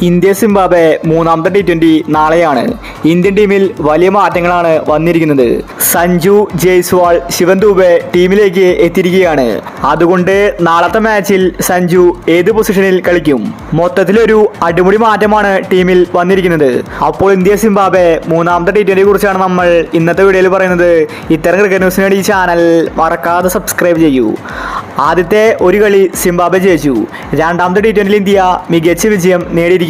India Zimbabwe മൂന്നാമത്തെ T20 നാളെയാണ്. Indian ടീമിൽ വലിയ മാറ്റങ്ങളാണ് വന്നിരിക്കുന്നത്. സഞ്ജു, ജയ്സ്വാൾ, ശിവൻ ദുബെ ടീമിലേക്ക് എത്തിയിരിക്കുകയാണ്. അതുകൊണ്ട് നാളത്തെ മാച്ചിൽ സഞ്ജു ഏത് പൊസിഷനിൽ കളിക്കും? മൊത്തത്തിലൊരു അടിമുടി മാറ്റമാണ് ടീമിൽ വന്നിരിക്കുന്നത്. അപ്പോൾ ഇന്ത്യ സിംബാബ്വെ മൂന്നാമത്തെ T20 കുറിച്ചാണ് നമ്മൾ ഇന്നത്തെ വീഡിയോയിൽ പറയുന്നത്. ഇത്തരം ക്രിക്കറ്റ് ന്യൂസിന് വേണ്ടി ഈ ചാനൽ മറക്കാതെ സബ്സ്ക്രൈബ് ചെയ്യൂ. ആദ്യത്തെ ഒരു കളി സിംബാബ്വെ ജയിച്ചു. രണ്ടാമത്തെ T20 ഇന്ത്യ മികച്ച വിജയം നേടിയിരിക്കുകയാണ്.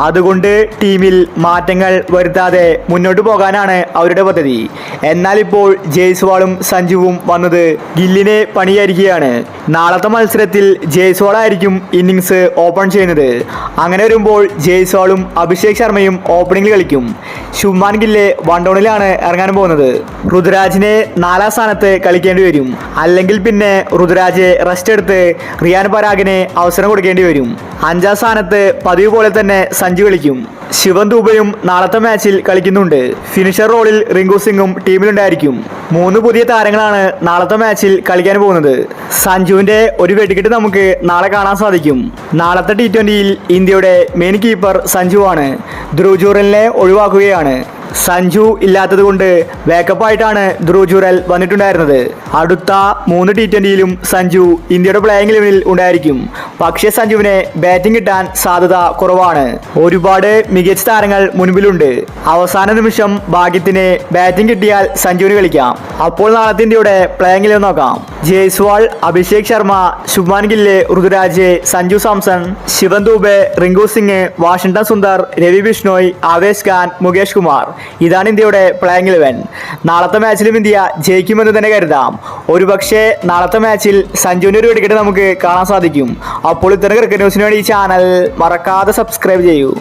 അതുകൊണ്ട് ടീമിൽ മാറ്റങ്ങൾ വരുത്താതെ മുന്നോട്ട് പോകാനാണ് അവരുടെ പദ്ധതി. എന്നാൽ ഇപ്പോൾ ജയ്സ്വാളും സഞ്ജുവും വന്നത് ഗില്ലിനെ പണിയായിരിക്കുകയാണ്. നാളത്തെ മത്സരത്തിൽ ജയ്സ്വാൾ ആയിരിക്കും ഇന്നിങ്സ് ഓപ്പൺ ചെയ്യുന്നത്. അങ്ങനെ വരുമ്പോൾ ജയ്സ്വാളും അഭിഷേക് ശർമ്മയും ഓപ്പണിംഗിൽ കളിക്കും. ശുഭ്മാൻ ഗില്ല് വൺ ഡൗണിലാണ് ഇറങ്ങാൻ പോകുന്നത്. ഋതുരാജിനെ 4ാം സ്ഥാനത്ത് കളിക്കേണ്ടി വരും. അല്ലെങ്കിൽ പിന്നെ ഋതുരാജ് റെസ്റ്റ് എടുത്ത് റിയാൻ പരാഗിനെ അവസരം കൊടുക്കേണ്ടി വരും. 5ാം സ്ഥാനത്ത് പതിവ് പോലെ തന്നെ സഞ്ജു കളിക്കും. ശിവൻ ദുബെയും നാളത്തെ മാച്ചിൽ കളിക്കുന്നുണ്ട്. ഫിനിഷർ റോളിൽ റിങ്കു സിംഗും ടീമിലുണ്ടായിരിക്കും. 3 പുതിയ താരങ്ങളാണ് നാളത്തെ മാച്ചിൽ കളിക്കാൻ പോകുന്നത്. സഞ്ജുവിന്റെ ഒരു വെടിക്കെട്ട് നമുക്ക് നാളെ കാണാൻ സാധിക്കും. നാളത്തെ T20യിൽ ഇന്ത്യയുടെ മെയിൻ കീപ്പർ സഞ്ജുവാണ്. ധ്രുവ് ജുറലിനെ ഒഴിവാക്കുകയാണ്. സഞ്ജു ഇല്ലാത്തത് കൊണ്ട് ബാക്കപ്പായിട്ടാണ് ധ്രുവ് ജുറൽ വന്നിട്ടുണ്ടായിരുന്നത്. അടുത്ത 3 T20യിലും സഞ്ജു ഇന്ത്യയുടെ പ്ലേയിങ് ലെവലിൽ ഉണ്ടായിരിക്കും. പക്ഷേ സഞ്ജുവിനെ ബാറ്റിംഗ് കിട്ടാൻ സാധ്യത കുറവാണ്. ഒരുപാട് മികച്ച താരങ്ങൾ മുൻപിലുണ്ട്. അവസാന നിമിഷം ഭാഗ്യത്തിന് ബാറ്റിംഗ് കിട്ടിയാൽ സഞ്ജുവിന് കളിക്കാം. അപ്പോൾ നാളത്തെ ഇന്ത്യയുടെ പ്ലേയിങ് ലെവൽ നോക്കാം. ജയ്സ്വാൾ, അഭിഷേക് ശർമ്മ, ശുഭ്മാൻ ഗില്ല്, ഋതുരാജ്, സഞ്ജു സാംസൺ, ശിവൻ ദുബെ, റിങ്കു സിംഗ്, വാഷിംഗ്ടൺ സുന്ദർ, രവി ബിഷ്ണോയ്, ആവേശ് ഖാൻ, മുകേഷ് കുമാർ. ഇതാണ് ഇന്ത്യയുടെ പ്ലേയിങ് 11. നാളത്തെ മാച്ചിലും ഇന്ത്യ ജയിക്കുമെന്ന് തന്നെ കരുതാം. ഒരുപക്ഷെ നാളത്തെ മാച്ചിൽ സഞ്ജുവിന്റെ ഒരു വെടിക്കെട്ട് നമുക്ക് കാണാൻ സാധിക്കും. അപ്പോൾ ഇത്തരം ക്രിക്കറ്റ് ന്യൂസിന് വേണ്ടി ഈ ചാനൽ മറക്കാതെ സബ്സ്ക്രൈബ് ചെയ്യൂ.